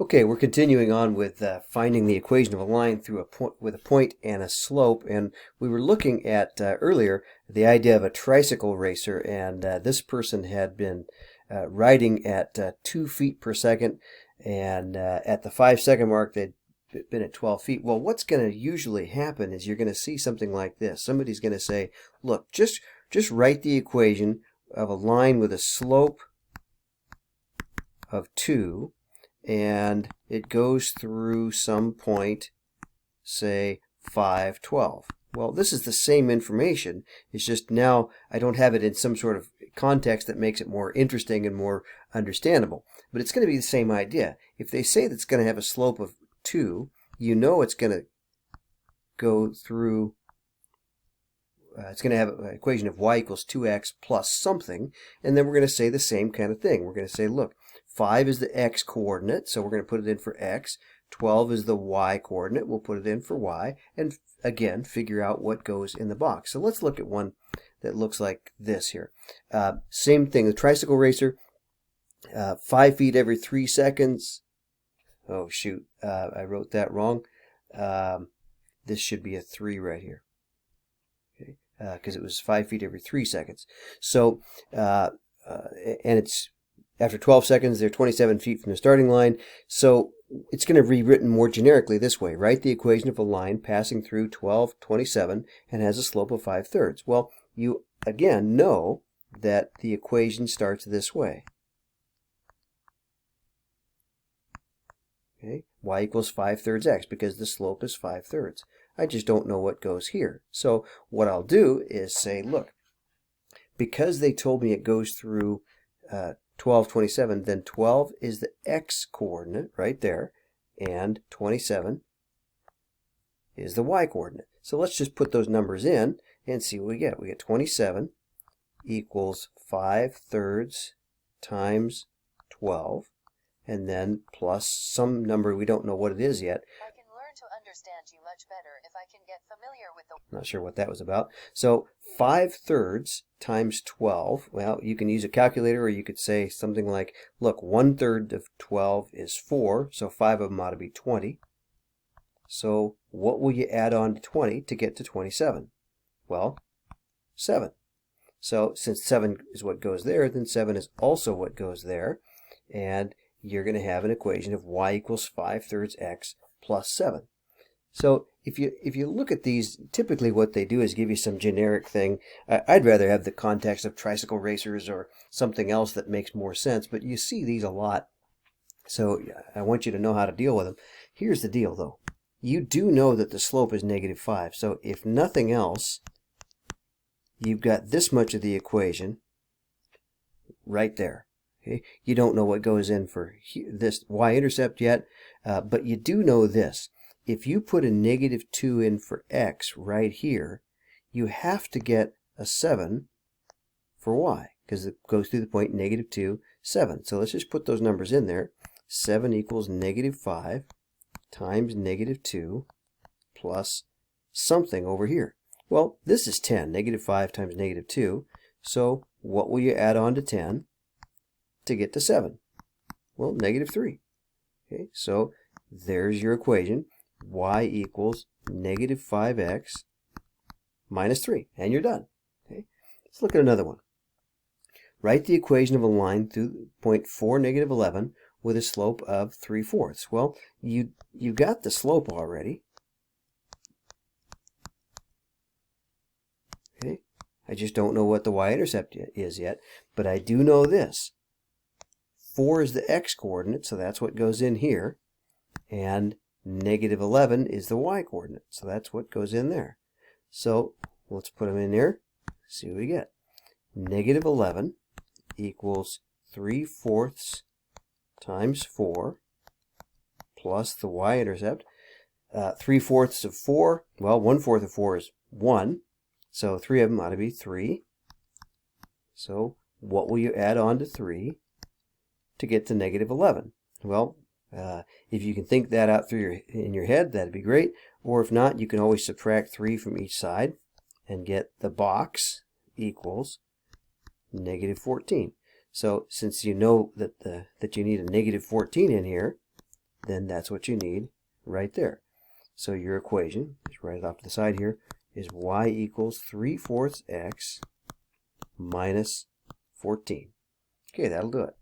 Okay, we're continuing on with finding the equation of a line through a point with a point and a slope, and we were looking at earlier the idea of a tricycle racer, and this person had been riding at 2 feet per second, and at the 5 second mark they'd been at 12 feet. Well, what's going to usually happen is you're going to see something like this. Somebody's going to say, look, just write the equation of a line with a slope of 2, and it goes through some point, say 5, 12. Well, this is the same information. It's just now I don't have it in some sort of context that makes it more interesting and more understandable. But it's going to be the same idea. If they say that it's going to have a slope of 2, you know it's going to go through, it's going to have an equation of y equals 2x plus something, and then we're going to say the same kind of thing. We're going to say, look, 5 is the x coordinate, so we're going to put it in for x. 12 is the y coordinate, we'll put it in for y, and again, figure out what goes in the box. So let's look at one that looks like this here. Same thing, the tricycle racer, 5 feet every 3 seconds. Oh shoot, I wrote that wrong. This should be a 3 right here, okay? Because it was 5 feet every 3 seconds. So, and it's after 12 seconds, they're 27 feet from the starting line. So it's going to be written more generically this way. Write the equation of a line passing through 12, 27, and has a slope of 5/3. Well, you again know that the equation starts this way. Okay, y equals 5/3 x, because the slope is 5/3. I just don't know what goes here. So what I'll do is say, look, because they told me it goes through 12, 27, then 12 is the x coordinate right there, and 27 is the y coordinate. So let's just put those numbers in and see what we get. We get 27 equals 5/3 times 12, and then plus some number we don't know what it is yet. I can learn to understand you much better if I can get familiar with the... Not sure what that was about. So 5/3 times 12, well, you can use a calculator, or you could say something like, look, 1/3 of 12 is 4, so 5 of them ought to be 20. So what will you add on to 20 to get to 27? Well, 7. So since 7 is what goes there, then 7 is also what goes there, and you're going to have an equation of y equals 5/3 x plus 7. So if you look at these, typically what they do is give you some generic thing. I'd rather have the context of tricycle racers or something else that makes more sense, but you see these a lot, so I want you to know how to deal with them. Here's the deal, though. You do know that the slope is -5, so if nothing else, you've got this much of the equation right there. Okay? You don't know what goes in for this y-intercept yet, but you do know this. If you put a -2 in for x right here, you have to get a 7 for y, because it goes through the point -2, 7. So let's just put those numbers in there. 7 equals -5 times -2 plus something over here. Well, this is 10. -5 times -2. So what will you add on to 10 to get to 7? Well, -3. Okay, so there's your equation. Y equals -5x minus 3, and you're done. Okay? Let's look at another one. Write the equation of a line through point 4, -11 with a slope of 3/4. Well, you got the slope already. Okay? I just don't know what the y-intercept is yet, but I do know this. 4 is the x coordinate, so that's what goes in here, and -11 is the y coordinate, so that's what goes in there. So let's put them in there, see what we get. -11 equals 3/4 times 4 plus the y-intercept. 3/4 of 4, well, 1/4 of 4 is 1, so 3 of them ought to be 3. So what will you add on to 3 to get to -11? Well, if you can think that out in your head, that'd be great. Or if not, you can always subtract 3 from each side and get the box equals -14. So since you know that you need a -14 in here, then that's what you need right there. So your equation, just write it off to the side here, is y equals 3/4 x minus 14. Okay, that'll do it.